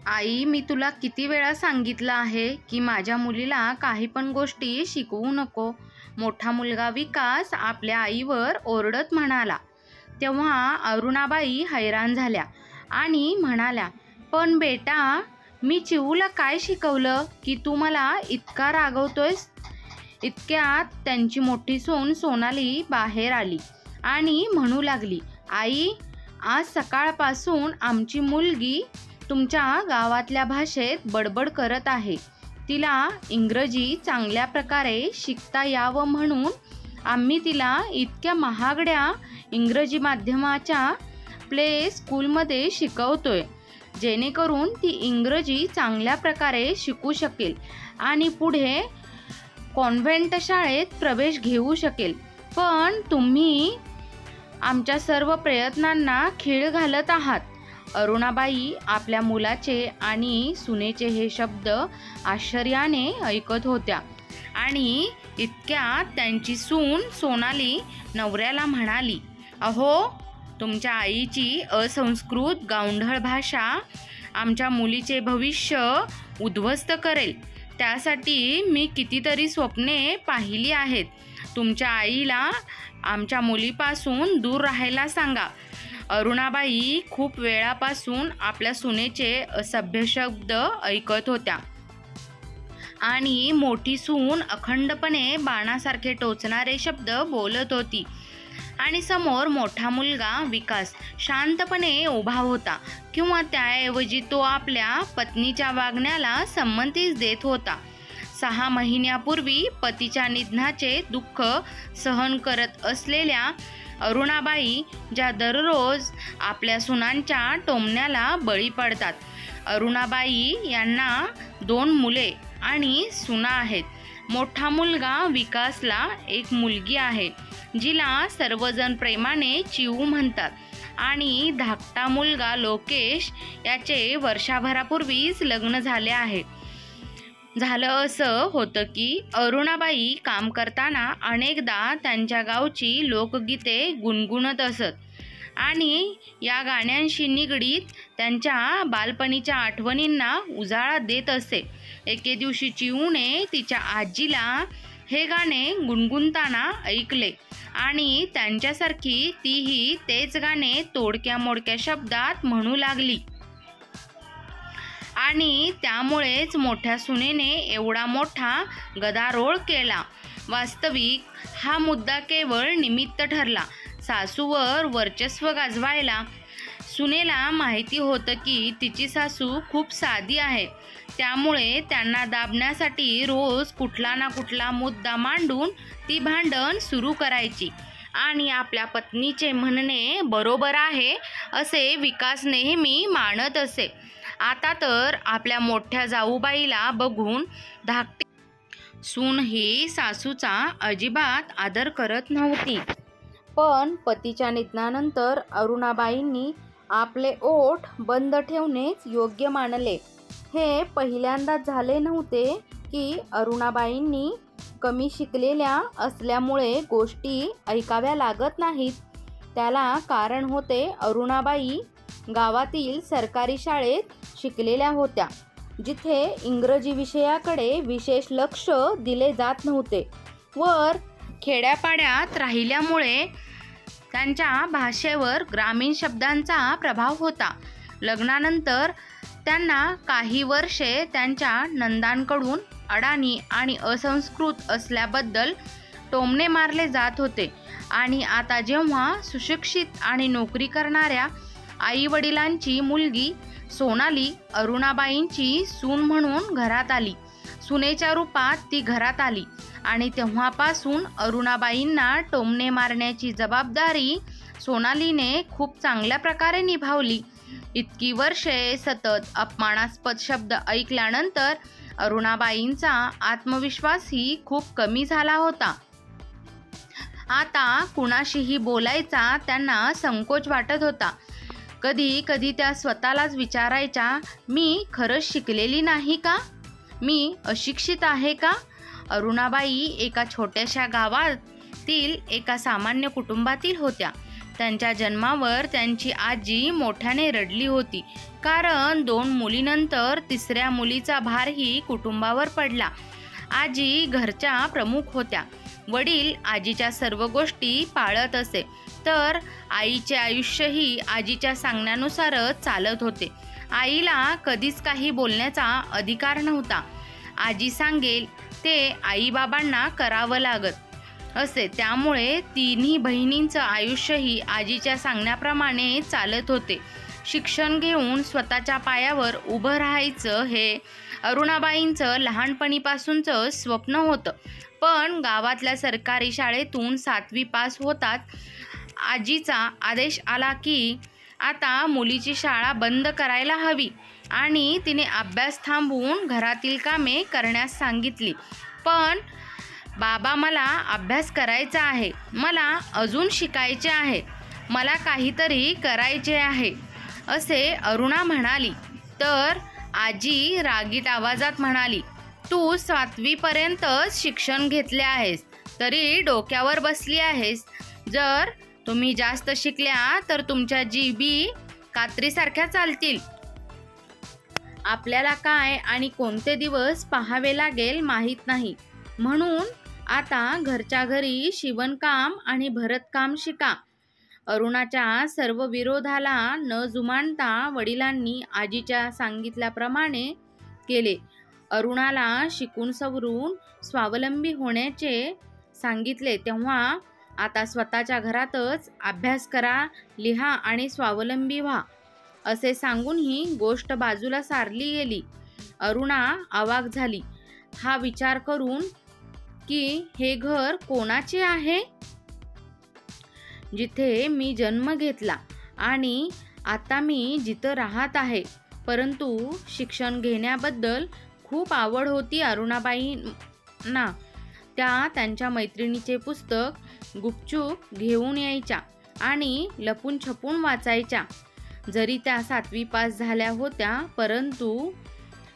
आई, मी तुला किती वेळा सांगितलं आहे की माझ्या मुलीला काही पण गोष्टी शिकवू नको. मोठा मुलगा विकास आपल्या आईवर ओरडत म्हणाला. तेव्हा अरुणाबाई हैराण झाल्या आणि म्हणाल्या, पण बेटा, मी चिऊला काय शिकवलं की तू मला इतका रागवतोयस? इतक्यात त्यांची मोठी सून सोनाली बाहेर आली आणि म्हणू लागली, आई, आज सकाळपासून आमची मुलगी तुमच्या गावातल्या भाषेत बडबड करत आहे. तिला इंग्रजी चांगल्या प्रकारे शिकता यावं म्हणून आम्ही तिला इतक्या महागड्या इंग्रजी माध्यमाच्या प्ले स्कूलमध्ये शिकवतोय, जेणेकरून ती इंग्रजी चांगल्या प्रकारे शिकू शकेल आणि पुढे कॉन्व्हेंट शाळेत प्रवेश घेऊ शकेल. पण तुम्ही आमच्या सर्व प्रयत्नांना खीळ घालत आहात. अरुणाबाई आपल्या मुलाचे आणि सुनेचे हे शब्द आश्चर्याने ऐकत होत्या आणि इतक्यात त्यांची सून सोनाली नवऱ्याला म्हणाली, अहो, तुमच्या आईची असंस्कृत गावंढळ भाषा आमच्या मुलीचे भविष्य उद्ध्वस्त करेल. त्यासाठी मी कितीतरी स्वप्ने पाहिली आहेत. तुमच्या आईला आमच्या मुलीपासून दूर राहायला सांगा. अरुणाबाई खूप वेळापासून आपल्या सुनेचे असभ्य शब्द ऐकत होत्या आणि मोठी सून अखंडपणे बाणासारखे टोचणारे शब्द बोलत होती आणि समोर मोठा मुलगा विकास शांतपणे उभा होता, किंवा त्याऐवजी तो आपल्या पत्नीच्या वागण्याला संमतीच देत होता. 6 महिन्यापूर्वी पतीच्या निधनाचे दुःख सहन करत असलेल्या अरुणाबाई ज्या दररोज आपल्या सुनांच्या टोमण्याला बळी पडतात. अरुणाबाई यांना 2 मुले आणि सुना आहेत. मोठा मुलगा विकासला एक मुलगी आहे, जिला सर्वजण प्रेमाने चिऊ म्हणतात, आणि धाकटा मुलगा लोकेश याचे वर्षभरापूर्वीच लग्न झाले आहे. झालं असं होतं की अरुणाबाई काम करताना अनेकदा त्यांच्या गावची लोकगीते गुणगुणत असत आणि या गाण्यांशी निगडीत त्यांच्या बालपणीच्या आठवणींना उजाळा देत असे. एके दिवशी चिऊने तिच्या आजीला हे गाणे गुणगुणताना ऐकले आणि त्यांच्यासारखी तीही तेच गाणे तोडक्या मोडक्या शब्दात म्हणू लागली आणि त्यामुळेच मोठ्या सुनेने एवढा मोठा गदारोळ केला. वास्तविक हा मुद्दा केवळ निमित्त ठरला. सासूवर वर्चस्व गाजवायला सुनेला माहिती होतं की तिची सासू खूप साधी आहे. त्यामुळे त्यांना दाबण्यासाठी रोज कुठला ना कुठला मुद्दा मांडून ती भांडण सुरू करायची आणि आपल्या पत्नीचे म्हणणे बरोबर आहे असे विकास नेहमी मानत असे. आता तर आपल्या मोठ्या जाऊबाईला बघून धाकटी सून ही सासूचा अजिबात आदर करत नव्हती. पण पतीच्या निधनानंतर अरुणाबाईंनी आपले ओठ बंद ठेवणेच योग्य मानले. हे पहिल्यांदाच झाले नव्हते की अरुणाबाईंनी कमी शिकलेल्या असल्यामुळे गोष्टी ऐकाव्या लागत नाहीत. त्याला कारण होते, अरुणाबाई गावातील सरकारी शाळेत शिकलेल्या होत्या, जिथे इंग्रजी विषयाकडे विशेष लक्ष दिले जात नव्हते. वर खेड्यापाड्यात राहिल्यामुळे त्यांच्या भाषेवर ग्रामीण शब्दांचा प्रभाव होता. लग्नानंतर त्यांना काही वर्षे त्यांच्या नंदांकडून अडाणी आणि असंस्कृत असल्याबद्दल टोमणे मारले जात होते आणि आता जेव्हा सुशिक्षित आणि नोकरी करणाऱ्या आईवडिलांची मुलगी सोनाली अरुणाबाईंची सून म्हणून घरात आली, सुनेच्या रूपात ती घरात आली आणि तेव्हापासून अरुणाबाईंना टोमणे मारण्याची जबाबदारी सोनालीने खूप चांगल्या प्रकारे निभावली. इतकी वर्षे सतत अपमानास्पद शब्द ऐकल्यानंतर अरुणाबाईंचा आत्मविश्वासही खूप कमी झाला होता. आता कुणाशीही बोलायचा त्यांना संकोच वाटत होता. कधी कधी त्या स्वतःलाच विचारायच्या, मी खरंच शिकलेली नाही का? मी अशिक्षित आहे का? अरुणाबाई एका छोट्याशा गावातील एका सामान्य कुटुंबातील होत्या. त्यांच्या जन्मावर त्यांची आजी मोठ्याने रडली होती, कारण 2 मुलीनंतर 3ऱ्या मुलीचा भारही कुटुंबावर पडला. आजी घरच्या प्रमुख होत्या. वडील आजीच्या सर्व गोष्टी पाळत असे, तर आईचे आयुष्यही आजीच्या सांगण्यानुसारच चालत होते. आईला कधीच काही बोलण्याचा अधिकार नव्हता. आजी सांगेल ते आईबाबांना करावं लागत असे. त्यामुळे तिन्ही बहिणींचं आयुष्यही आजीच्या सांगण्याप्रमाणे चालत होते. शिक्षण घेऊन स्वतःच्या पायावर उभं राहायचं हे अरुणाबाईंचं लहानपणीपासूनचं स्वप्न होतं. पण गावातल्या सरकारी शाळेतून 7वी पास होताच आजीचा आदेश आला की आता मुलीची शाळा बंद करायला हवी आणि तिने अभ्यास थांबवून घरातील कामे करण्यास सांगितली. पण बाबा, मला अभ्यास करायचा आहे, मला अजून शिकायचे आहे, मला काहीतरी करायचे आहे असे अरुणा म्हणाली. तर आजी रागीट आवाजात म्हणाली, तू 7वी पर्यंतच शिक्षण घेतले आहेस, तरी डोक्यावर बसली आहेस. जर तुम्ही जास्त शिकल्या तर तुमच्या जीबी कात्रीसारख्या चालतील. आपल्याला काय आणि कोणते दिवस पाहावे लागेल माहीत नाही, म्हणून आता घरच्या घरी शिवणकाम आणि भरतकाम शिका. अरुणाच्या सर्व विरोधाला न जुमानता वडिलांनी आजीच्या सांगितल्याप्रमाणे केले. अरुणाला शिकून सवरून स्वावलंबी होण्याचे सांगितले. तेव्हा आता स्वतःच्या घरातच अभ्यास करा, लिहा आणि स्वावलंबी व्हा असे सांगून ही गोष्ट बाजूला सारली गेली. अरुणा अवाक झाली हा विचार करून की हे घर कोणाचे आहे, जिथे मी जन्म घेतला आणि आता मी जिथं राहत आहे. परंतु शिक्षण घेण्याबद्दल खूप आवड होती अरुणाबाईंना. त्या त्यांच्या मैत्रिणीचे पुस्तक गुपचूप घेऊन यायच्या आणि लपून छपून वाचायच्या. जरी त्या 7वी पास झाल्या होत्या, परंतु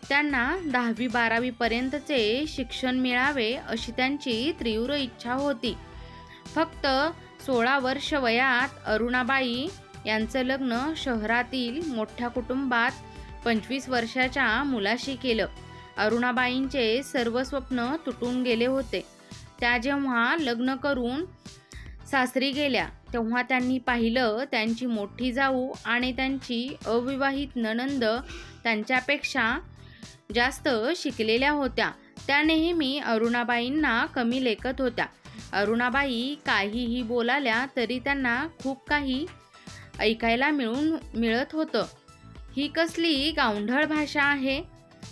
त्यांना 10वी-12वी पर्यंतचे शिक्षण मिळावे अशी त्यांची तीव्र इच्छा होती. फक्त 16 वर्ष वयात अरुणाबाई यांचं लग्न शहरातील मोठ्या कुटुंबात 25 वर्षाच्या मुलाशी केलं. अरुणाबाईंचे सर्व स्वप्न तुटून गेले होते. त्या जेव्हा लग्न करून सासरी गेल्या तेव्हा त्यांनी पाहिलं त्यांची मोठी जाऊ आणि त्यांची अविवाहित नणंद त्यांच्यापेक्षा जास्त शिकलेल्या होत्या. त्या नेहमी अरुणाबाईंना कमी लेखत होत्या. अरुणाबाई काहीही बोलाल्या तरी त्यांना खूप काही ऐकायला मिळत होतं. ही कसली गावंढळ भाषा आहे,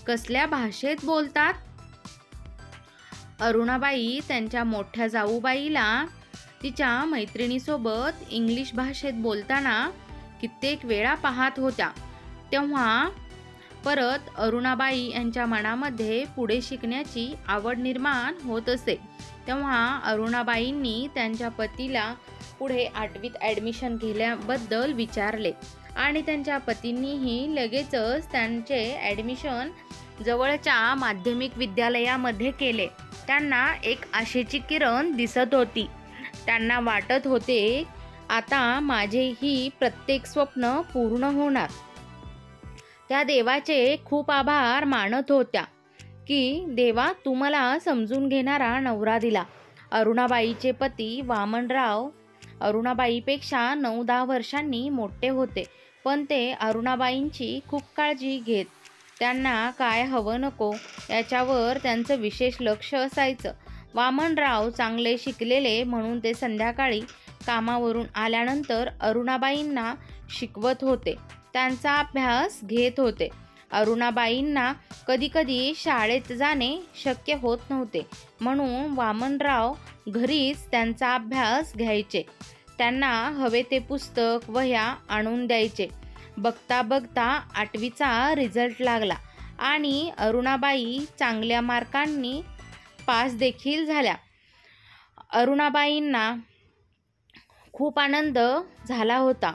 कसल्या भाषेत बोलतात. अरुणाबाई त्यांच्या मोठ्या जाऊबाईला तिच्या मैत्रिणीसोबत इंग्लिश भाषेत बोलताना कित्येक वेळा पाहत होत्या. तेव्हा परत अरुणाबाई यांच्या मनामध्ये पुढे शिकण्याची आवड निर्माण होत असे. तेव्हा अरुणाबाईंनी त्यांच्या पतीला पुढे 8वीत ॲडमिशन घेण्याबद्दल विचारले आणि त्यांच्या पतींनीही लगेचच त्यांचे ॲडमिशन जवळच्या माध्यमिक विद्यालयामध्ये केले. त्यांना एक आशेची किरण दिसत होती. त्यांना वाटत होते आता माझेही प्रत्येक स्वप्न पूर्ण होणार. त्या देवाचे खूप आभार मानत होत्या की देवा, तू मला समजून घेणारा नवरा दिला. अरुणाबाईचे पती वामनराव अरुणाबाईपेक्षा 9-10 वर्षांनी मोठे होते, पण ते अरुणाबाईंची खूप काळजी घेत. त्यांना काय हवं नको याच्यावर त्यांचं विशेष लक्ष असायचं. वामनराव चांगले शिकलेले म्हणून ते संध्याकाळी कामावरून आल्यानंतर अरुणाबाईंना शिकवत होते, त्यांचा अभ्यास घेत होते. अरुणाबाईंना कधीकधी शाळेत जाणे शक्य होत नव्हते, म्हणून वामनराव घरीच त्यांचा अभ्यास घ्यायचे. त्यांना हवे ते पुस्तक वह्या आणून द्यायचे. बघता बघता 8वीचा रिझल्ट लागला आणि अरुणाबाई चांगल्या मार्कांनी पास देखील झाल्या. अरुणाबाईंना खूप आनंद झाला होता.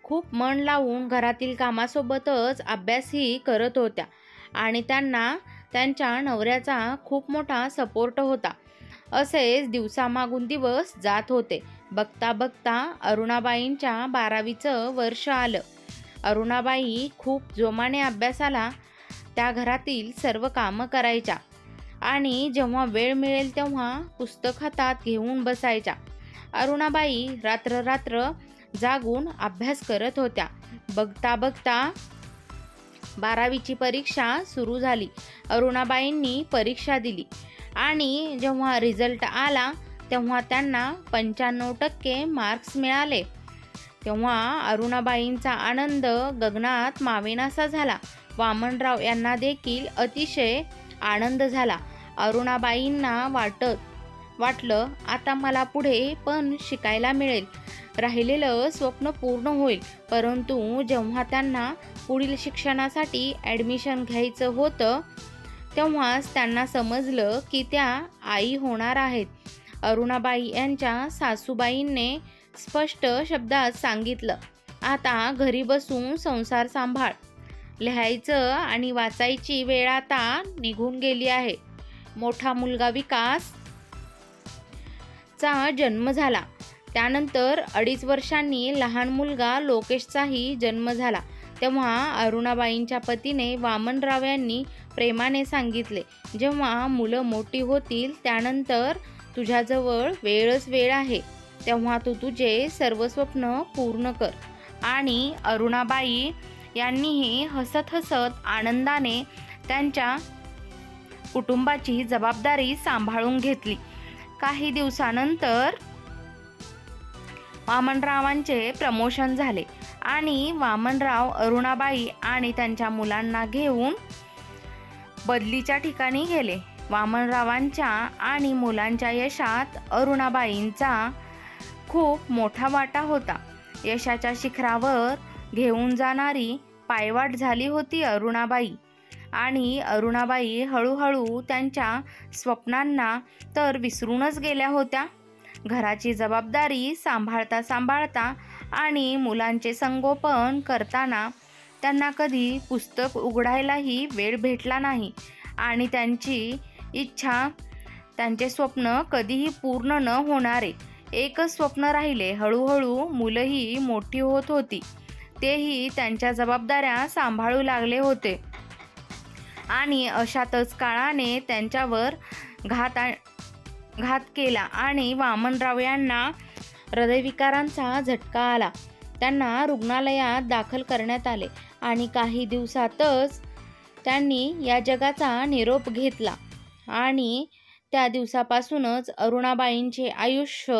खूप मन लावून घरातील कामासोबतच अभ्यासही करत होत्या आणि त्यांना त्यांच्या नवऱ्याचा खूप मोठा सपोर्ट होता. असेच दिवसामागून दिवस जात होते. बघता बघता अरुणाबाईंच्या 12वीचं वर्ष आलं. अरुणाबाई खूप जोमाने अभ्यासाला त्या घरातील सर्व कामं करायच्या आणि जेव्हा वेळ मिळेल तेव्हा पुस्तक हातात घेऊन बसायच्या. अरुणाबाई रात्र जागून अभ्यास करत होत्या. बघता बघता 12वीची परीक्षा सुरू झाली. अरुणाबाईंनी परीक्षा दिली आणि जेव्हा रिझल्ट आला तेव्हा त्यांना 95% मार्क्स मिळाले. तेव्हा अरुणाबाईंचा आनंद गगनात मावेनासा झाला. वामनराव यांना देखील अतिशय आनंद झाला. अरुणाबाईंना वाटलं आता मला पुढे पण शिकायला मिळेल, राहिलेलं स्वप्न पूर्ण होईल. परंतु जेव्हा त्यांना पुढील शिक्षणासाठी ॲडमिशन घ्यायचं होतं तेव्हाच त्यांना समजलं की त्या आई होणार आहेत. अरुणाबाई यांच्या सासूबाईंनी स्पष्ट शब्दात सांगितलं, आता घरी बसून संसार सांभाळ. लिहायचं आणि वाचायची वेळ आता निघून गेली आहे. मोठा मुलगा विकास चा जन्म झाला. त्यानंतर 2.5 वर्षांनी लहान मुलगा लोकेशचाही जन्म झाला. तेव्हा अरुणाबाईंच्या पतीने वामनराव यांनी प्रेमाने सांगितले, जेव्हा मुलं मोठी होतील त्यानंतर तुझ्याजवळ वेळच वेळ आहे, तेव्हा तू तुझे सर्व स्वप्न पूर्ण कर. आणि अरुणाबाई यांनीही हसत हसत आनंदाने त्यांच्या कुटुंबाची जबाबदारी सांभाळून घेतली. काही दिवसानंतर वामनरावांचे प्रमोशन झाले आणि वामनराव अरुणाबाई आणि त्यांच्या मुलांना घेऊन बदलीच्या ठिकाणी गेले. वामनरावांच्या आणि मुलांच्या यशात अरुणाबाईंचा खूप मोठा वाटा होता. यशाच्या शिखरावर घेऊन जाणारी पायवाट झाली होती अरुणाबाई. आणि अरुणाबाई हळूहळू त्यांच्या स्वप्नांना तर विसरूनच गेल्या होत्या. घराची जबाबदारी सांभाळता आणि मुलांचे संगोपन करताना त्यांना कधी पुस्तक उघडायलाही वेळ भेटला नाही आणि त्यांची इच्छा, त्यांचे स्वप्न कधीही पूर्ण न होणारे एकच स्वप्न राहिले. हळूहळू मुलंही मोठी होत होती. तेही त्यांच्या जबाबदाऱ्या सांभाळू लागले होते आणि अशातच काळाने त्यांच्यावर घात केला आणि वामनराव यांना हृदयविकारांचा झटका आला. त्यांना रुग्णालयात दाखल करण्यात आले आणि काही दिवसातच त्यांनी या जगाचा निरोप घेतला. आणि त्या दिवसापासूनच अरुणाबाईंचे आयुष्य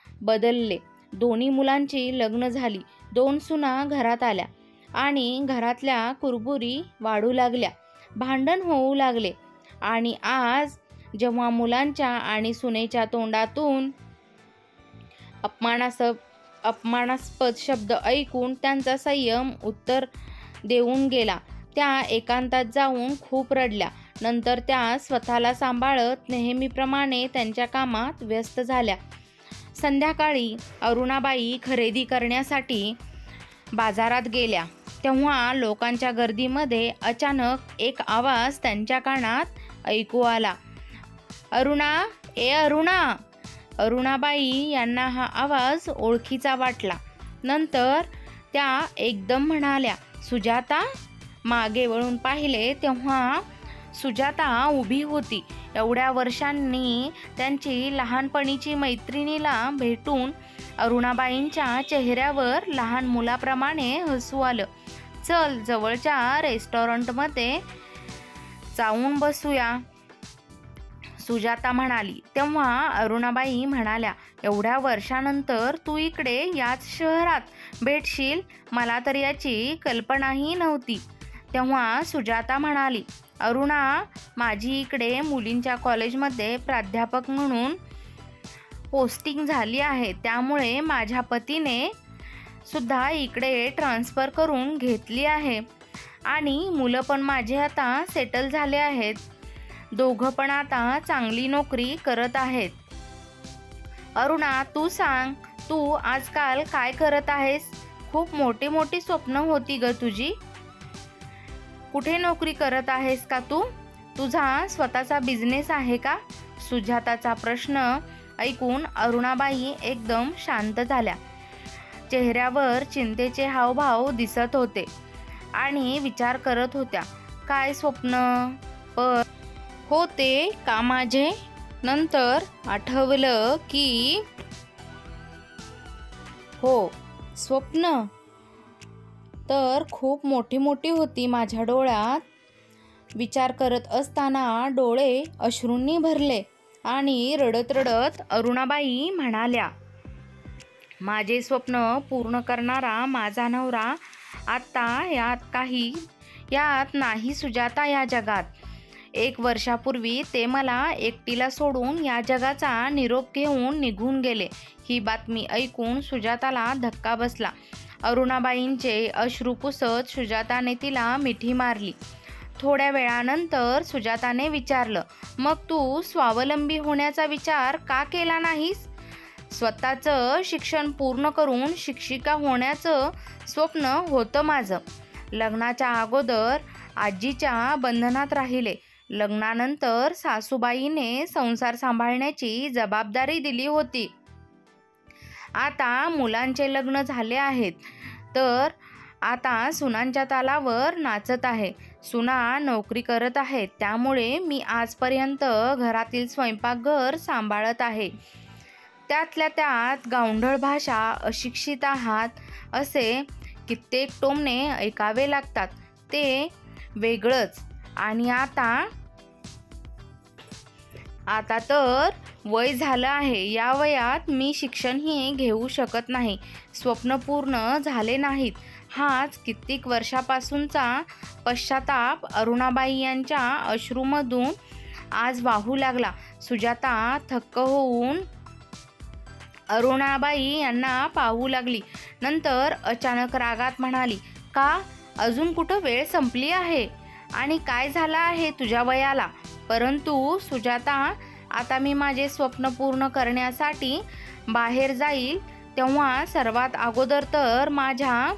बदलले. दोन्ही मुलांची लग्न झाली. 2 सुना घरात आल्या आणि घरातल्या कुरबुरी वाढू लागल्या, भांडण होऊ लागले. आणि आज जेव्हा मुलांच्या आणि सुनेच्या तोंडातून अपमानास्पद शब्द ऐकून त्यांचा संयम उत्तर देऊन गेला, त्या एकांतात जाऊन खूप रडल्या. नंतर त्या स्वतःला सांभाळत नेहमीप्रमाणे त्यांच्या कामात व्यस्त झाल्या. संध्याकाळी अरुणाबाई खरेदी करण्यासाठी बाजारात गेल्या. तेव्हा लोकांच्या गर्दीमध्ये अचानक एक आवाज त्यांच्या कानात ऐकू आला, अरुणा, ए अरुणा. अरुणाबाई यांना हा आवाज ओळखीचा वाटला. नंतर त्या एकदम म्हणाल्या, सुजाता. मागे वळून पाहिले तेव्हा सुजाता उभी होती. एवढ्या वर्षांनी त्यांची लहानपणीची मैत्रिणीला भेटून अरुणाबाईंच्या चेहऱ्यावर लहान मुलाप्रमाणे हसू आलं. चल, जवळच्या रेस्टॉरंटमध्ये जाऊन बसूया, सुजाता म्हणाली. तेव्हा अरुणाबाई म्हणाल्या, एवढ्या वर्षानंतर तू इकडे याच शहरात भेटशील, मला तर याची कल्पनाही नव्हती. तेव्हा सुजाता म्हणाली, अरुणा, माझी इकडे मुलींच्या कॉलेजमध्ये प्राध्यापक म्हणून पोस्टिंग झाली आहे, त्यामुळे माझ्या पतीने सुद्धा इकडे ट्रान्सफर करून घेतली आहे आणि मुलं पण माझे आता सेटल झाले आहेत. दोघं पण आता चांगली नोकरी करत आहेत. अरुणा, तू सांग, तू आजकाल काय करत आहेस? खूप मोठी मोठी स्वप्न होती ग तुझी. कुठे नोकरी करत आहेस का तू? तुझा स्वतःचा बिझनेस आहे का? सुजाताचा प्रश्न ऐकून अरुणाबाई एकदम शांत झाल्या. चेहऱ्यावर चिंतेचे हावभाव दिसत होते आणि विचार करत होत्या, काय स्वप्न पण होते का माझे? नंतर आठवलं की हो, स्वप्न तर खूप मोठी मोठी होती माझ्या डोळ्यात. विचार करत असताना डोळे अश्रूंनी भरले आणि रडत रडत अरुणाबाई म्हणाल्या, माझे स्वप्न पूर्ण करणारा माझा नवरा आता यात नाही सुजाता या जगात. 1 वर्षापूर्वी ते मला एकटीला सोडून या जगाचा निरोप घेऊन निघून गेले. ही बातमी ऐकून सुजाताला धक्का बसला. अरुणाबाईंचे अश्रू पुसत सुजाताने तिला मिठी मारली. थोड्या वेळानंतर सुजाताने विचारलं, मग तू स्वावलंबी होण्याचा विचार का केला नाहीस? स्वतःचं शिक्षण पूर्ण करून शिक्षिका होण्याचं स्वप्न होतं माझं. लग्नाच्या अगोदर आजीच्या बंधनात राहिले. लग्नानंतर सासूबाईने संसार सांभाळण्याची जबाबदारी दिली होती. आता मुलांचे लग्न झाले आहेत तर आता सुनांच्या तालावर नाचत आहे. सुना नोकरी करत आहेत, त्यामुळे मी आजपर्यंत घरातील स्वयंपाकघर सांभाळत आहे. त्यातल्या त्यात गावंढळ भाषा, अशिक्षित आहात असे कित्येक टोमणे ऐकावे लागतात. ते वेगळंच. आणि आता तर वय झालं आहे. या वयात मी शिक्षणही घेऊ शकत नाही. स्वप्न पूर्ण झाले नाहीत. हाच कित्येक वर्षापासूनचा पश्चाताप अरुणाबाई यांच्या अश्रूमधून आज वाहू लागला. सुजाता थक्क होऊन अरुणाबाई यांना पाहू लागली. नंतर अचानक रागात म्हणाली, का अजून कुठं वेळ संपली आहे? आणि काय झालं आहे तुझ्या वयाला? परंतु सुजाता, आता मी माझे स्वप्न पूर्ण करण्यासाठी बाहेर जाईल तेव्हा सर्वात अगोदर तर माझ्या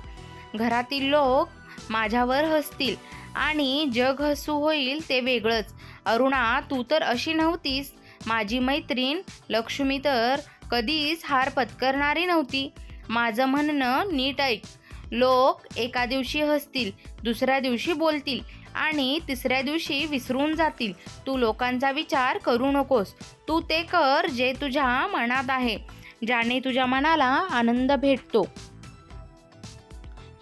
घरातील लोक माझ्यावर हसतील आणि जग हसू होईल ते वेगळंच. अरुणा, तू तर अशी नव्हतीस. माझी मैत्रीण लक्ष्मी तर कधीच हार पत्करणारी नव्हती. माझं म्हणणं नीट ऐक. लोक एका दिवशी हसतील, दुसऱ्या दिवशी बोलतील आणि तिसऱ्या दिवशी विसरून जातील. तू लोकांचा विचार करू नकोस. तू ते कर जे तुझ्या मनात आहे, ज्याने तुझ्या मनाला आनंद भेटतो.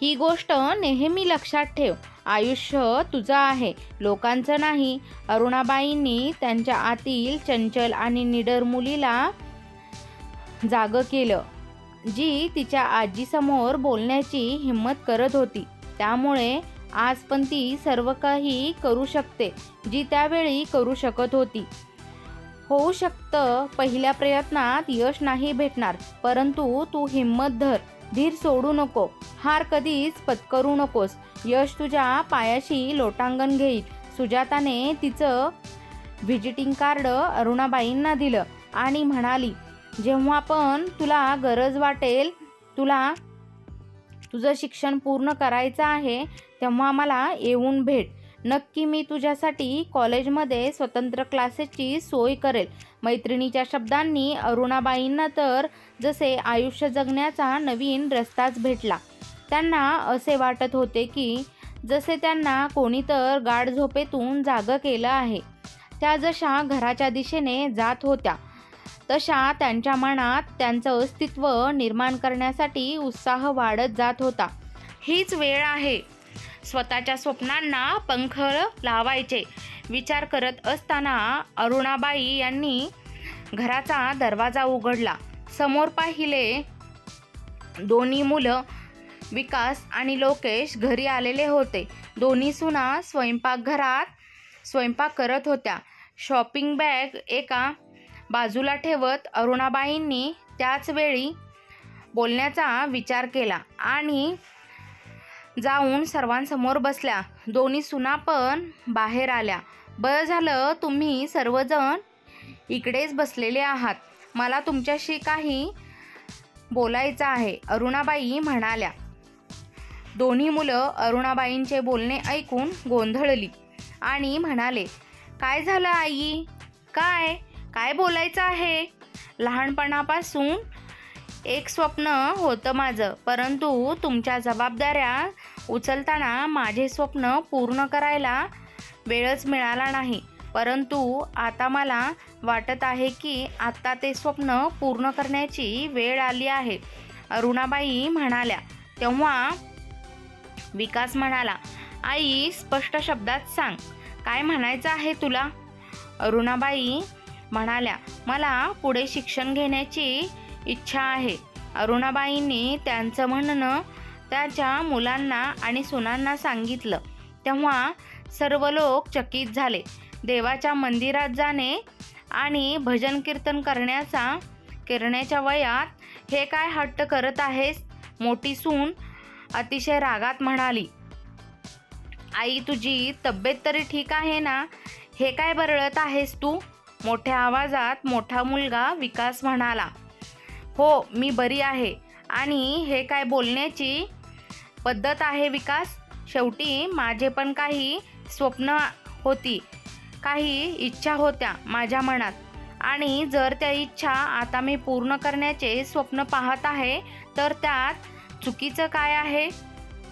ही गोष्ट नेहमी लक्षात ठेव. आयुष्य तुझं आहे, लोकांचं नाही. अरुणाबाईंनी त्यांच्या आतील चंचल आणि निडर मुलीला जागं केलं, जी तिच्या आजीसमोर बोलण्याची हिंमत करत होती. त्यामुळे आज पण ती सर्व काही करू शकते जी त्यावेळी करू शकत होती. होऊ शकतं पहिल्या प्रयत्नात यश नाही भेटणार, परंतु तू हिंमत धर. धीर सोडू नको. हार कधीच पत्करू नकोस. यश तुझ्या पायाशी लोटांगण घेईल. सुजाताने तिचं व्हिजिटिंग कार्ड अरुणाबाईंना दिलं आणि म्हणाली, जेव्हा पण तुला गरज वाटेल, तुला तुझं शिक्षण पूर्ण करायचं आहे, तेव्हा मला येऊन भेट. नक्की मी तुझ्यासाठी कॉलेजमध्ये स्वतंत्र क्लासेसची सोय करेल. मैत्रिणीच्या शब्दांनी अरुणाबाईंना तर जसे आयुष्य जगण्याचा नवीन रस्ताच भेटला. त्यांना असे वाटत होते की जसे त्यांना कोणीतर गाढ झोपेतून जागं केलं आहे. त्या जशा घराच्या दिशेने जात होत्या, तशा त्यांच्या मनात त्यांचं अस्तित्व निर्माण करण्यासाठी उत्साह वाढत जात होता. हीच वेळ आहे स्वतःच्या स्वप्नांना पंख लावायचे. विचार करत असताना अरुणाबाई यांनी घराचा दरवाजा उघडला. समोर पाहिले. दोन्ही मुलं विकास आणि लोकेश घरी आलेले होते. दोन्ही सुना स्वयंपाकघरात स्वयंपाक करत होत्या. शॉपिंग बॅग एका बाजूला ठेवत अरुणाबाईंनी त्याच वेळी बोलण्याचा विचार केला आणि जाऊन सर्वांसमोर बसल्या. दोन्ही सुना पण बाहेर आल्या. बरं झालं तुम्ही सर्वजण इकडेच बसलेले आहात. मला तुमच्याशी काही बोलायचं आहे, अरुणाबाई म्हणाल्या. दोन्ही मुलं अरुणाबाईंचे बोलणे ऐकून गोंधळली आणि म्हणाले, काय झालं आई? काय बोलायचं आहे? लहानपणापासून एक स्वप्न होतं माझं, परंतु तुमच्या जबाबदाऱ्या उचलताना माझे स्वप्न पूर्ण करायला वेळच मिळाला नाही. परंतु आता मला वाटत आहे की आता ते स्वप्न पूर्ण करण्याची वेळ आली आहे, अरुणाबाई म्हणाल्या. तेव्हा विकास म्हणाला, आई स्पष्ट शब्दात सांग, काय म्हणायचं आहे तुला? अरुणाबाई म्हणाल्या, मला पुढे शिक्षण घेण्याची इच्छा आहे. अरुणाबाईंनी त्यांचं म्हणणं त्याच्या मुलांना आणि सुनांना सांगितलं. तेव्हा सर्व लोक चकित झाले. देवाच्या मंदिरात जाणे आणि भजन कीर्तन करण्याच्या वयात हे काय हट्ट करत आहेस? मोठी सून अतिशय रागात म्हणाली, आई तुझी तब्येत तरी ठीक आहे ना? हे काय बरळत आहेस तू? मोठ्या आवाजात मोठा मुलगा विकास म्हणाला, हो मी बरी आहे. आणि हे काय बोलण्याची पद्धत आहे विकास? शेवटी माझे पण काही स्वप्न होती, काही इच्छा होत्या माझ्या मनात, आणि जर त्या इच्छा आता मी पूर्ण करण्याचे स्वप्न पाहत आहे तर त्यात चुकीचं काय आहे?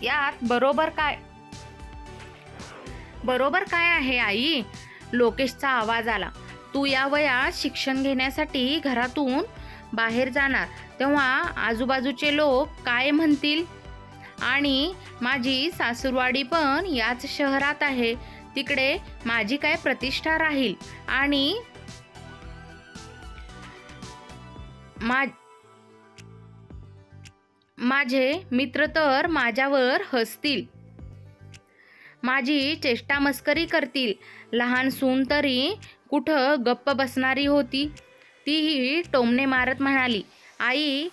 यात बरोबर काय आहे आई? लोकेशचा आवाज आला. तू या वयात शिक्षण घेण्यासाठी घरातून बाहेर जाणार तेव्हा आजूबाजूचे लोक काय म्हणतील? आणि माझी सासूरवाडी पण याच शहरात आहे, तिकडे माझी काय प्रतिष्ठा राहील? आणि माझे मित्र तर माझ्यावर हसतील, माझी चेष्टा मस्करी करतील. लहान सून तरी कुठं गप्प बसणारी होती, तीही टोमणे मारत म्हणाली, आई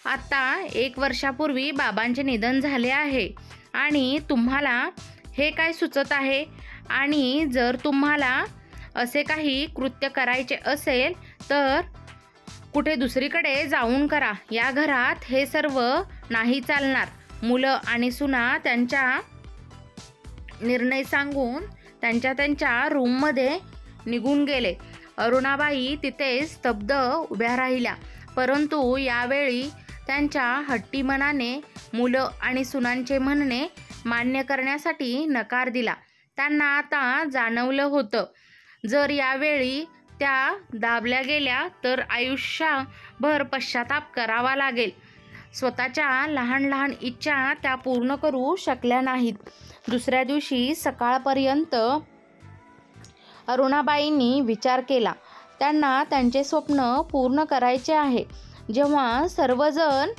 आता 1 वर्षापूर्वी बाबांचे निधन झाले आहे आणि तुम्हाला हे काय सुचत आहे? आणि जर तुम्हाला असे काही कृत्य करायचे असेल तर कुठे दुसरीकडे जाऊन करा. या घरात हे सर्व नाही चालणार. मुलं आणि सुना त्यांचा निर्णय सांगून त्यांच्या रूममध्ये निघून गेले. अरुणाबाई तिथे स्तब्ध उभ्या राहिल्या, परंतु यावेळी त्यांच्या हट्टी मनाने मुलं आणि सुनांचे म्हणणे मान्य करण्यासाठी नकार दिला. त्यांना आता जाणवलं होतं, जर यावेळी त्या दाबल्या गेल्या तर आयुष्यभर पश्चाताप करावा लागेल. स्वतःच्या लहान लहान इच्छा त्या पूर्ण करू शकल्या नाहीत. दुसऱ्या दिवशी सकाळपर्यंत अरुणाबाईंनी विचार केला. त्यांना त्यांचे स्वप्न पूर्ण करायचे आहे. जेव्हा सर्वजण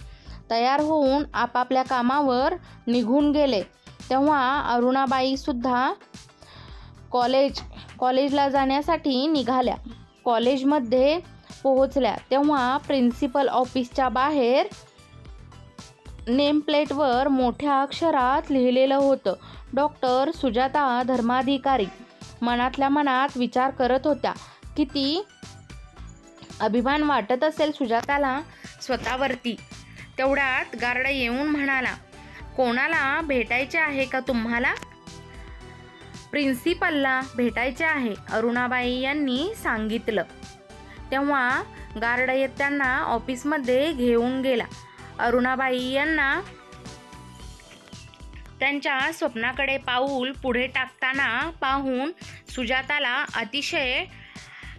तयार होऊन आपापल्या कामावर निघून गेले तेव्हा अरुणाबाईसुद्धा कॉलेजला जाण्यासाठी निघाल्या. कॉलेजमध्ये पोहोचल्या तेव्हा प्रिन्सिपल ऑफिसच्या बाहेर नेमप्लेटवर मोठ्या अक्षरात लिहिलेलं होतं, डॉक्टर सुजाता धर्माधिकारी. मनातल्या मनात विचार करत होत्या, किती अभिमान वाटत असेल सुजाताला स्वतःवरती. तेवढ्यात गार्ड येऊन म्हणाला, कोणाला भेटायचे आहे का तुम्हाला? प्रिन्सिपलला भेटायचे आहे, अरुणाबाई यांनी सांगितलं. तेव्हा गार्ड येत त्यांना ऑफिसमध्ये घेऊन गेला. अरुणाबाई यांना त्यांच्या स्वप्नाकडे पाऊल पुढे टाकताना पाहून सुजाताला अतिशय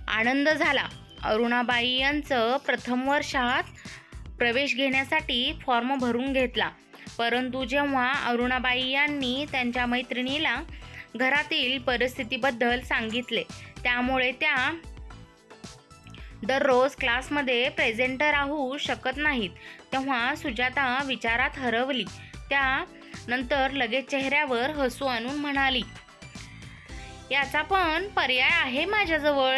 आनंद झाला. अरुणाबाई यांचं प्रथम वर्षात प्रवेश घेण्यासाठी फॉर्म भरून घेतला, परंतु जेव्हा अरुणाबाई यांनी त्यांच्या मैत्रिणीला घरातील परिस्थितीबद्दल सांगितले, त्यामुळे त्या दररोज क्लासमध्ये प्रेझेंट राहू शकत नाहीत, तेव्हा सुजाता विचारात हरवली. त्यानंतर लगेच चेहऱ्यावर हसू आणून म्हणाली, याचा पण पर्याय आहे माझ्याजवळ.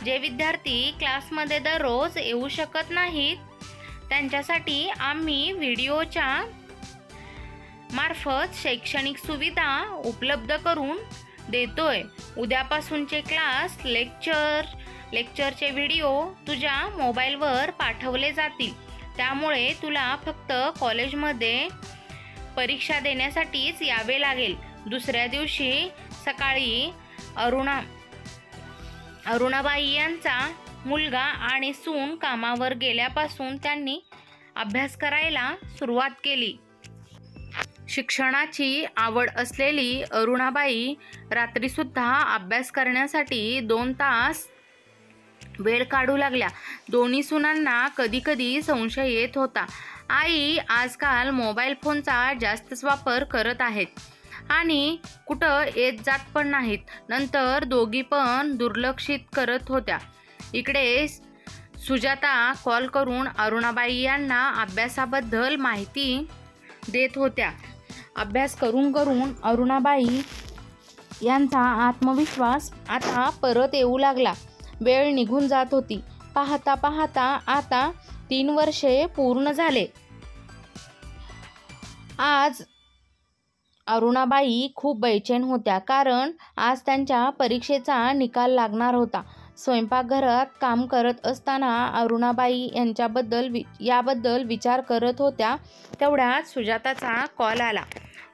जे विद्यार्थी क्लासमध्ये दररोज येऊ शकत नाहीत त्यांच्यासाठी आम्ही व्हिडिओच्या मार्फत शैक्षणिक सुविधा उपलब्ध करून देतोय. उद्यापासूनचे क्लास लेक्चरचे व्हिडिओ तुझ्या मोबाईलवर पाठवले जातील, त्यामुळे तुला फक्त कॉलेजमध्ये परीक्षा देण्यासाठीच यावे लागेल. दुसऱ्या दिवशी सकाळी अरुणाबाई यांचा मुलगा आणि सून कामावर गेल्यापासून त्यांनी अभ्यास करायला सुरुवात केली. शिक्षणाची आवड असलेली अरुणाबाई रात्रीसुद्धा अभ्यास करण्यासाठी 2 तास वेळ काढू लागल्या. दोन्ही सुनांना कधीकधी संशय येत होता, आई आजकाल मोबाईल फोनचा जास्तच वापर करत आहेत आणि कुठं येत जात पण नाहीत. नंतर दोघी पण दुर्लक्षित करत होत्या. इकडे सुजाता कॉल करून अरुणाबाई यांना अभ्यासाबद्दल माहिती देत होत्या. अभ्यास करून करून अरुणाबाई यांचा आत्मविश्वास आता परत येऊ लागला. वेळ निघून जात होती. पाहता पाहता आता 3 वर्षे पूर्ण झाले. आज अरुणाबाई खूप बेचैन होत्या, कारण आज त्यांच्या परीक्षेचा निकाल लागणार होता. स्वयंपाकघरात काम करत असताना अरुणाबाई याबद्दल विचार करत होत्या. तेवढ्यात सुजाताचा कॉल आला.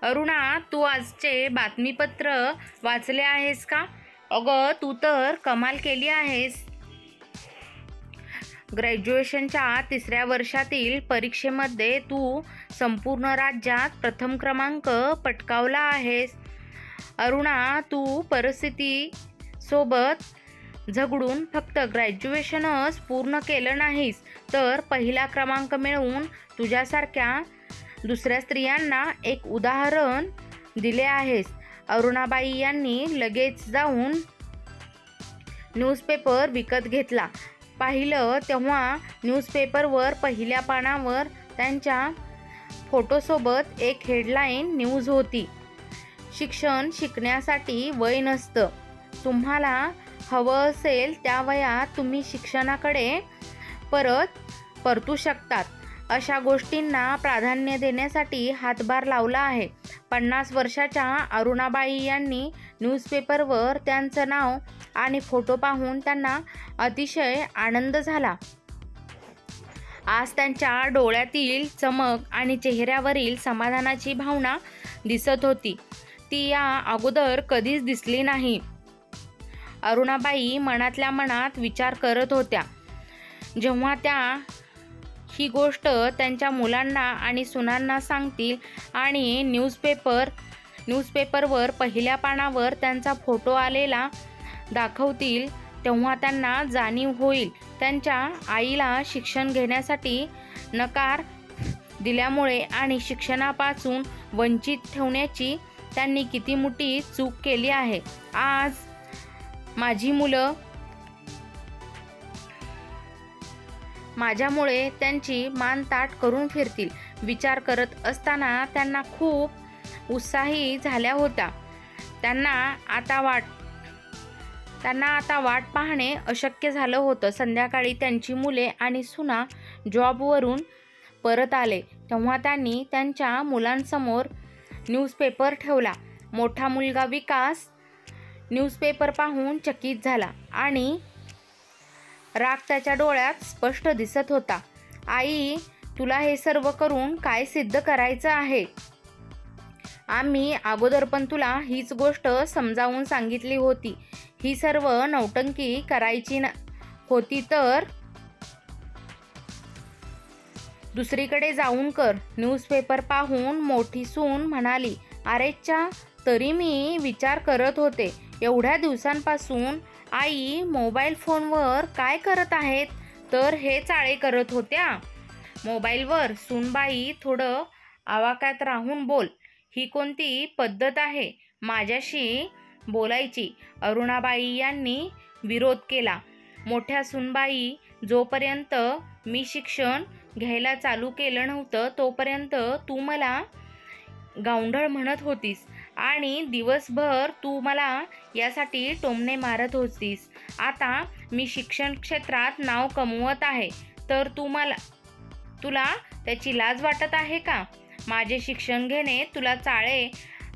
अरुणा, तू आजचे बातमीपत्र वाचले आहेस का? अगं, तू तर कमाल केली आहेस. ग्रॅज्युएशनच्या 3ऱ्या वर्षातील परीक्षेमध्ये तू संपूर्ण राज्यात प्रथम क्रमांक पटकावला आहेस. अरुणा, तू परिस्थितीसोबत झगडून फक्त ग्रॅज्युएशनच पूर्ण केलं नाहीस, तर पहिला क्रमांक मिळवून तुझ्यासारख्या दुसऱ्या स्त्रियांना एक उदाहरण दिले आहेस. अरुणाबाई यांनी लगेच जाऊन न्यूजपेपर विकत घेतला. पाहिलं तेव्हा न्यूजपेपरवर पहिल्या पानावर त्यांच्या फोटोसोबत एक हेडलाईन न्यूज होती. शिक्षण शिकण्यासाठी वय नसतं. तुम्हाला हवं असेल त्या वयात तुम्ही शिक्षणाकडे परतू शकतात. अशा गोष्टींना प्राधान्य देण्यासाठी हातभार लावला आहे. 50 वर्षाच्या अरुणाबाई यांनी न्यूजपेपरवर त्यांचं नाव आणि फोटो पाहून त्यांना अतिशय आनंद झाला. आज त्यांच्या डोळ्यातील चमक आणि चेहऱ्यावरील समाधानाची भावना दिसत होती. ती या अगोदर कधीच दिसली नाही. अरुणाबाई मनातल्या मनात विचार करत होत्या. जेव्हा त्या ही गोष्ट त्यांच्या मुलांना आणि सुनांना सांगतील आणि न्यूजपेपरवर पहिल्या पानावर त्यांचा फोटो आलेला दाखवतील, तेव्हा त्यांना जाणीव होईल त्यांच्या आईला शिक्षण घेण्यासाठी नकार दिल्यामुळे आणि शिक्षणापासून वंचित ठेवण्याची त्यांनी किती मोठी चूक केली आहे. आज माझी मुलं माझ्यामुळे त्यांची मान ताठ करून फिरतील. विचार करत असताना त्यांना खूप उत्साही झाल्या होत्या. त्यांना आता वाट पाहणे अशक्य झालं होतं. संध्याकाळी त्यांची मुले आणि सुना जॉबवरून परत आले तेव्हा त्यांनी त्यांच्या मुलांसमोर न्यूजपेपर ठेवला. मोठा मुलगा विकास न्यूजपेपर पाहून चकित झाला आणि राग त्याच्या डोळ्यात स्पष्ट दिसत होता. आई, तुला हे सर्व करून काय सिद्ध करायचं आहे? आम्ही अगोदर पण तुला हीच गोष्ट समजावून सांगितली होती. ही सर्व नौटंकी करायची होती तर दुसरीकडे जाऊन कर. न्यूजपेपर पाहून मोठी सून म्हणाली. अरेच्चा, तरी मी विचार करत होते, एवढ्या दिवसांपासून आई मोबाईल फोनवर काय करत आहेत, तर हे चाळे करत होत्या मोबाईलवर. सूनबाई, थोडं आवाक्यात राहून बोल. ही कोणती पद्धत आहे माझ्याशी बोलायची? अरुणाबाई यांनी विरोध केला. मोठ्या सूनबाई, जोपर्यंत मी शिक्षण घ्यायला चालू केलं नव्हतं तोपर्यंत तू मला गावंढळ म्हणत होतीस आणि दिवसभर तू मला यासाठी टोमणे मारत होतीस. आता मी शिक्षण क्षेत्रात नाव कमवत आहे तर तुला त्याची लाज वाटत आहे का? माझे शिक्षण घेणे तुला चाळे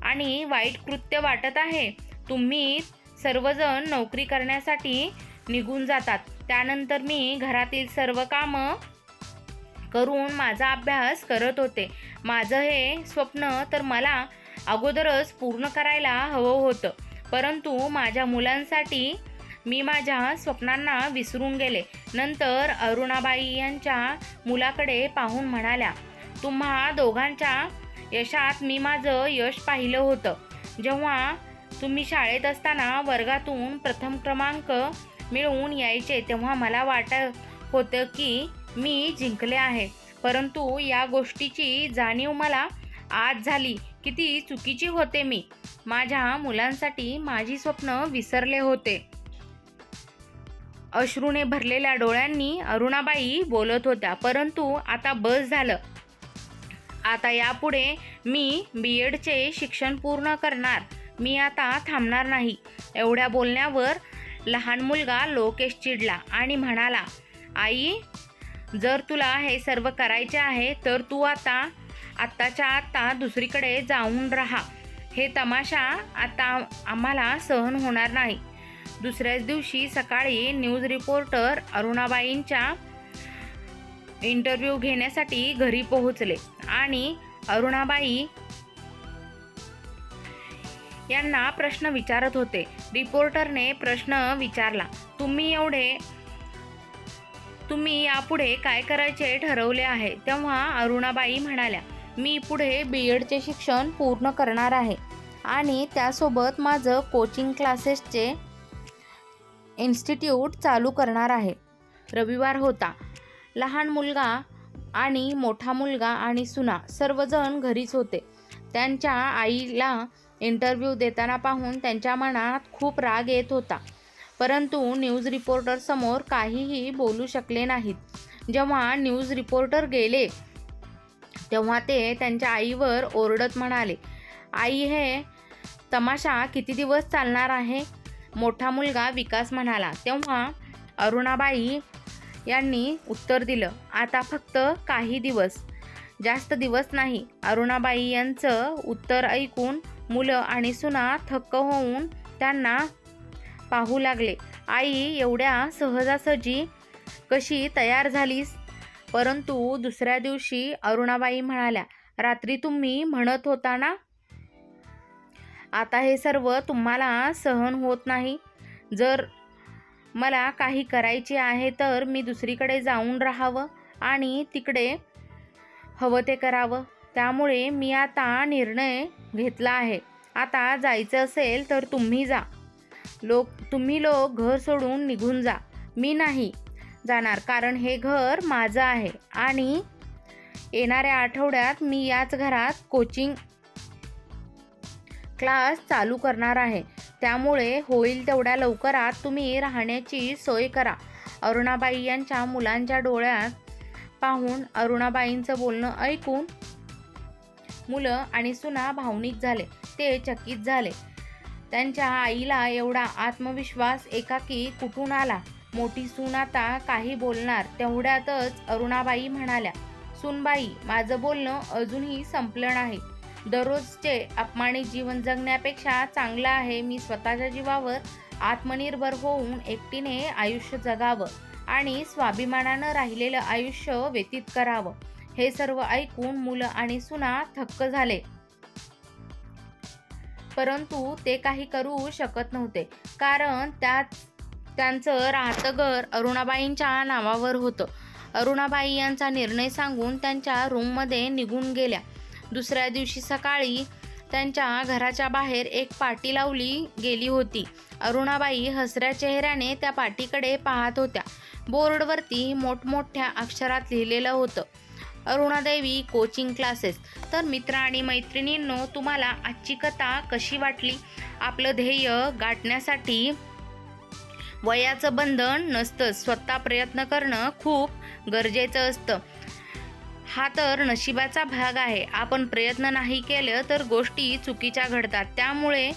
आणि वाईट कृत्य वाटत आहे. तुम्ही सर्वजण नोकरी करण्यासाठी निघून जातात, त्यानंतर मी घरातील सर्व कामं करून माझा अभ्यास करत होते. माझं हे स्वप्न तर मला अगोदरच पूर्ण करायला हवं होतं, परंतु माझ्या मुलांसाठी मी माझ्या स्वप्नांना विसरून गेले. नंतर अरुणाबाई यांच्या मुलाकडे पाहून म्हणाल्या, तुम्हा दोघांच्या यशात मी माझं यश पाहिलं होतं. जेव्हा तुम्ही शाळेत असताना वर्गातून प्रथम क्रमांक मिळवून यायचे तेव्हा मला वाटत होतं की मी जिंकले आहे. परंतु या गोष्टीची जाणीव मला आज झाली. किती चुकीची होते मी. माझ्या मुलांसाठी माझी स्वप्न विसरले होते. अश्रूने भरलेल्या डोळ्यांनी अरुणाबाई बोलत होत्या. परंतु आता बस झालं. आता यापुढे मी BEdचे शिक्षण पूर्ण करणार. मी आता थांबणार नाही. एवढ्या बोलण्यावर लहान मुलगा लोकेश चिडला आणि म्हणाला, आई, जर तुला हे सर्व करायचे आहे तर तू आत्ताच्या आत्ता दुसरीकडे जाऊन राहा. हे तमाशा आता आम्हाला सहन होणार नाही. दुसऱ्याच दिवशी सकाळी न्यूज रिपोर्टर अरुणाबाईंच्या इंटरव्ह्यू घेण्यासाठी घरी पोहोचले आणि अरुणाबाई यांना प्रश्न विचारत होते. रिपोर्टरने प्रश्न विचारला, तुम्ही यापुढे काय करायचे ठरवले आहे? तेव्हा अरुणाबाई म्हणाल्या, मी पुढे BEdचे शिक्षण पूर्ण करणार आहे आणि त्यासोबत माझं कोचिंग क्लासेसचे इन्स्टिट्यूट चालू करणार आहे. रविवार होता. लहान मुलगा आणि मोठा मुलगा आणि सुना सर्वजण घरीच होते. त्यांच्या आईला इंटरव्ह्यू देताना पाहून त्यांच्या मनात खूप राग येत होता. परंतु न्यूज रिपोर्टर समोर काहीही बोलू शकले नाहीत. जेव्हा न्यूज रिपोर्टर गेले तेव्हा ते त्यांच्या आईवर ओरडत म्हणाले, आई, हे तमाशा किती दिवस चालणार आहे? मोठा मुलगा विकास म्हणाला. तेव्हा अरुणाबाई यांनी उत्तर दिलं, आता फक्त काही दिवस, जास्त दिवस नाही. अरुणाबाई यांचं उत्तर ऐकून मुलं आणि सुना थक्क होऊन त्यांना पाहू लागले. आई, एवढ्या सहजासहजी कशी तयार झालीस? परंतु दुसऱ्या दिवशी अरुणाबाई म्हणाल्या, रात्री तुम्ही म्हणत होता ना, आता हे सर्व तुम्हाला सहन होत नाही. जर मला काही करायचे आहे तर मी दुसरीकडे जाऊन राहावं आणि तिकडे हवं ते करावं. त्यामुळे मी आता निर्णय घेतला आहे. आता जायचं असेल तर तुम्ही जा. तुम्ही लोक घर सोडून निघून जा. मी नाही जाणार, कारण हे घर माझं आहे आणि येणाऱ्या आठवड्यात मी याच घरात कोचिंग क्लास चालू करणार आहे. त्यामुळे होईल तेवढ्या लवकरात तुम्ही राहण्याची सोय करा. अरुणाबाई यांच्या मुलांच्या डोळ्यात पाहून अरुणाबाईंचं बोलणं ऐकून मुलं आणि सुना भावनिक झाले. ते चकित झाले. त्यांच्या आईला एवढा आत्मविश्वास एकाकी कुठून आला? मोठी सून आता काही बोलणार तेवढ्यातच अरुणाबाई म्हणाल्या, सूनबाई, माझं बोलणं अजूनही संपलं नाही. दररोजचे अपमानित जीवन जगण्यापेक्षा चांगलं आहे मी स्वतःच्या जीवावर आत्मनिर्भर होऊन एकटीने आयुष्य जगावं आणि स्वाभिमानानं राहिलेलं आयुष्य व्यतीत करावं. हे सर्व ऐकून मुलं आणि सुना थक्क झाले. परंतु ते काही करू शकत नव्हते, कारण त्यांचं राहतं घर अरुणाबाईंच्या नावावर होतं. अरुणाबाई यांचा निर्णय सांगून त्यांच्या रूममध्ये निघून गेल्या. दुसऱ्या दिवशी सकाळी त्यांच्या घराच्या बाहेर एक पाटी लावली गेली होती. अरुणाबाई हसऱ्या चेहऱ्याने त्या पाटीकडे पाहत होत्या. बोर्डवरती मोठमोठ्या अक्षरात लिहिलेलं होतं, अरुणादेवी कोचिंग क्लासेस. तर मित्र आणि मैत्रिणींनो, तुम्हाला आजची कथा कशी वाटली? आपलं ध्येय गाठण्यासाठी वयाचं बंधन नसतं, स्वतः प्रयत्न करणं खूप गरजेचं असतं. हा तर नशिबाचा भाग आहे. आपण प्रयत्न नाही केलं तर गोष्टी चुकीच्या घडतात. त्यामुळे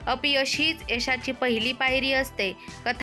अपयश हीच यशाची पहिली पायरी असते. कथा